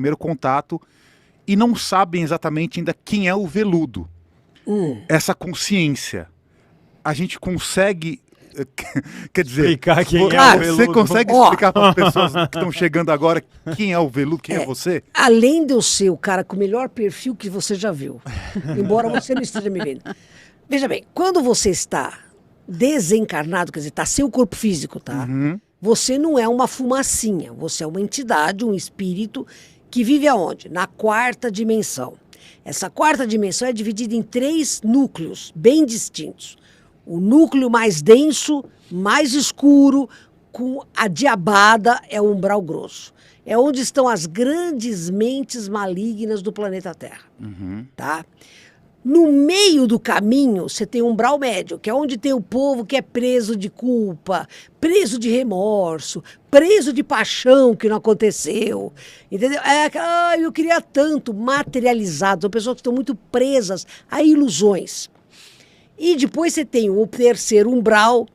primeiro contato e não sabem exatamente ainda quem é o veludo. Essa consciência, a gente consegue, quer dizer, explicar quem você é o veludo. consegue explicar para as pessoas que estão chegando agora quem é o veludo, quem é você? Além de eu ser o cara com o melhor perfil que você já viu, embora você não esteja me vendo. Veja bem, quando você está desencarnado, quer dizer, está sem o corpo físico, tá? Você não é uma fumacinha, você é uma entidade, um espírito que vive aonde? Na quarta dimensão. Essa quarta dimensão é dividida em 3 núcleos bem distintos. O núcleo mais denso, mais escuro, com a diabada, é o umbral grosso. É onde estão as grandes mentes malignas do planeta Terra. Tá? No meio do caminho, você tem o umbral médio, que é onde tem o povo que é preso de culpa, preso de remorso, preso de paixão que não aconteceu. Entendeu? Eu queria tanto, materializado. São pessoas que estão muito presas a ilusões. E depois você tem o terceiro umbral,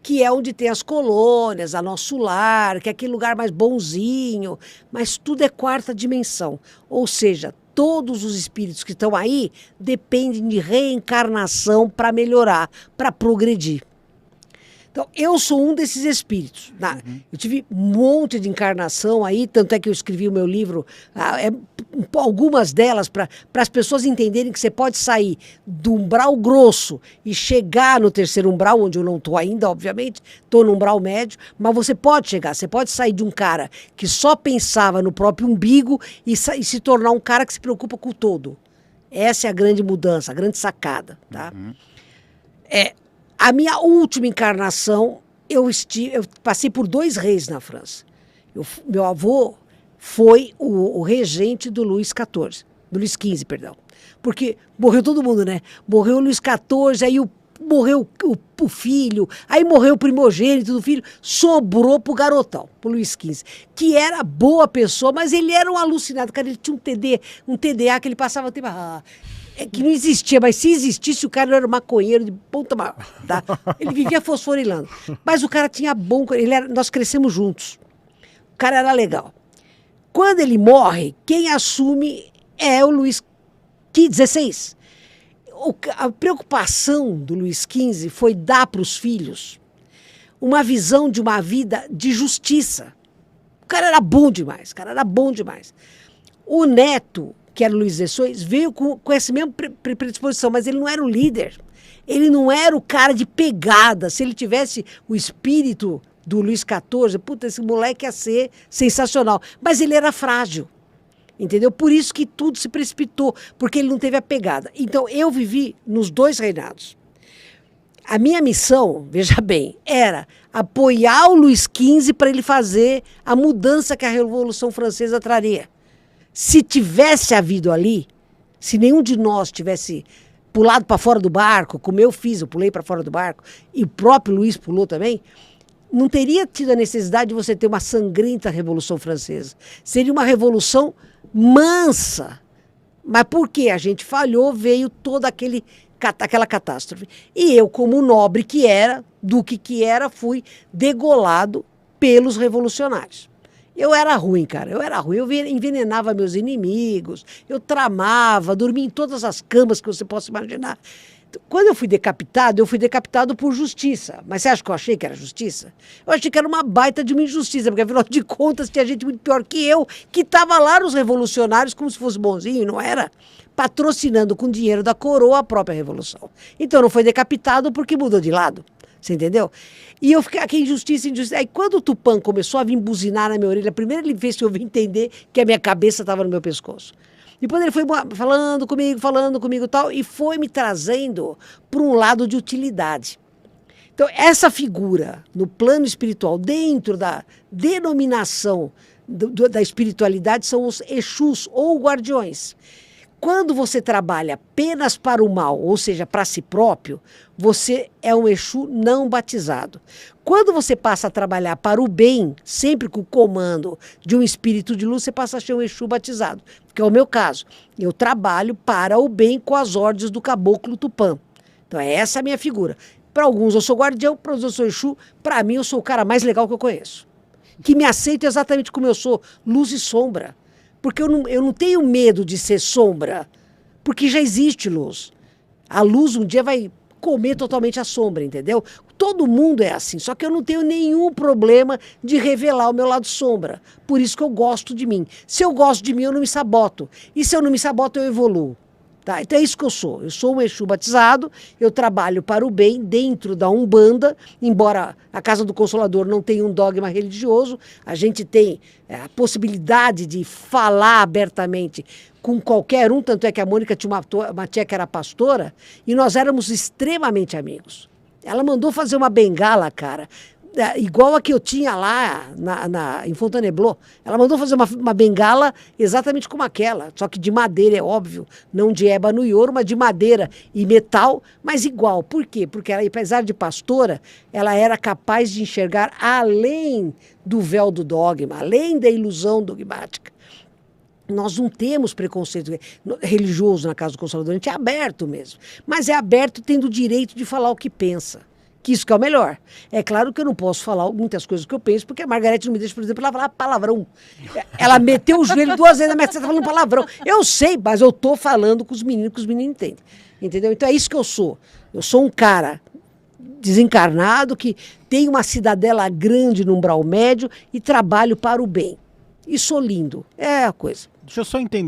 que é onde tem as colônias, a nosso lar, que é aquele lugar mais bonzinho, mas tudo é quarta dimensão. Ou seja, todos os espíritos que estão aí dependem de reencarnação para melhorar, para progredir. Então, eu sou um desses espíritos. Eu tive um monte de encarnação aí, tanto é que eu escrevi o meu livro, algumas delas, para as pessoas entenderem que você pode sair do umbral grosso e chegar no terceiro umbral, onde eu não estou ainda, obviamente, estou no umbral médio, mas você pode chegar, você pode sair de um cara que só pensava no próprio umbigo e se tornar um cara que se preocupa com o todo. Essa é a grande mudança, a grande sacada. Tá? A minha última encarnação, eu passei por 2 reis na França. Meu avô foi o regente do Luís XV, perdão. Porque morreu todo mundo, né? Morreu o Luís XIV, aí morreu o filho, aí morreu o primogênito do filho, sobrou pro garotão, pro Luís XV, que era boa pessoa, mas ele era um alucinado, cara, ele tinha um TDA que ele passava o tempo... que não existia, mas se existisse, o cara era maconheiro de ponta maior, tá? Ele vivia fosforilando. Mas o cara tinha bom... nós crescemos juntos. O cara era legal. Quando ele morre, quem assume é o Luís XVI. A preocupação do Luís XV foi dar para os filhos uma visão de uma vida de justiça. O cara era bom demais, O neto, que era o Luís XVI, veio com essa mesma predisposição, mas ele não era o líder. Ele não era o cara de pegada. Se ele tivesse o espírito do Luís XIV, esse moleque ia ser sensacional. Mas ele era frágil, entendeu? Por isso que tudo se precipitou, porque ele não teve a pegada. Então, eu vivi nos 2 reinados. A minha missão, veja bem, era apoiar o Luís XV para ele fazer a mudança que a Revolução Francesa traria. Se tivesse havido ali, se nenhum de nós tivesse pulado para fora do barco, como eu fiz, eu pulei para fora do barco, e o próprio Luís pulou também, não teria tido a necessidade de você ter uma sangrenta Revolução Francesa. Seria uma revolução mansa. Mas porque a gente falhou, veio toda aquela catástrofe. E eu, como nobre que era, duque que era, fui degolado pelos revolucionários. Eu era ruim, cara, eu envenenava meus inimigos, eu tramava, dormia em todas as camas que você possa imaginar. Quando eu fui decapitado por justiça. Mas você acha que eu achei que era justiça? Eu achei que era uma baita de uma injustiça, porque afinal de contas tinha gente muito pior que eu, que estava lá nos revolucionários como se fosse bonzinho, não era? Patrocinando com dinheiro da coroa a própria revolução. Então não foi decapitado porque mudou de lado. Você entendeu? E eu fiquei aqui, injustiça. Aí quando o Tupã começou a vir buzinar na minha orelha, primeiro ele fez que eu vim entender que a minha cabeça estava no meu pescoço. Depois ele foi falando comigo e tal, e foi me trazendo para um lado de utilidade. Então, essa figura no plano espiritual, dentro da denominação da espiritualidade, são os Exus ou guardiões. Quando você trabalha apenas para o mal, ou seja, para si próprio, você é um Exu não batizado. Quando você passa a trabalhar para o bem, sempre com o comando de um espírito de luz, você passa a ser um Exu batizado, que é o meu caso. Eu trabalho para o bem com as ordens do caboclo Tupã. Então, essa é a minha figura. Para alguns eu sou guardião, para outros eu sou Exu, para mim eu sou o cara mais legal que eu conheço. Que me aceita exatamente como eu sou, luz e sombra. Porque eu não tenho medo de ser sombra, porque já existe luz. A luz um dia vai comer totalmente a sombra, entendeu? Todo mundo é assim, só que eu não tenho nenhum problema de revelar o meu lado sombra. Por isso que eu gosto de mim. Se eu gosto de mim, eu não me saboto. E se eu não me saboto, eu evoluo. Tá? Então é isso que eu sou. Eu sou um Exu batizado, eu trabalho para o bem dentro da Umbanda, embora a Casa do Consolador não tenha um dogma religioso, a gente tem a possibilidade de falar abertamente com qualquer um, tanto é que a Mônica tinha uma tia que era pastora, e nós éramos extremamente amigos. Ela mandou fazer uma bengala, cara, igual a que eu tinha lá em Fontainebleau. Ela mandou fazer uma bengala exatamente como aquela, só que de madeira, é óbvio, não de ébano e ouro, mas de madeira e metal, mas igual. Por quê? Porque ela, apesar de pastora, ela era capaz de enxergar além do véu do dogma, além da ilusão dogmática. Nós não temos preconceito religioso na Casa do Consolador, a gente é aberto mesmo. Mas é aberto tendo o direito de falar o que pensa. Que isso que é o melhor. É claro que eu não posso falar muitas coisas que eu penso, porque a Margarete não me deixa, por exemplo, ela falar palavrão. Ela meteu o joelho 2 vezes na minha testa falando palavrão. Eu sei, mas eu tô falando com os meninos entendem. Entendeu? Então é isso que eu sou. Eu sou um cara desencarnado que tem uma cidadela grande no umbral médio e trabalho para o bem. E sou lindo. É a coisa. Deixa eu só entender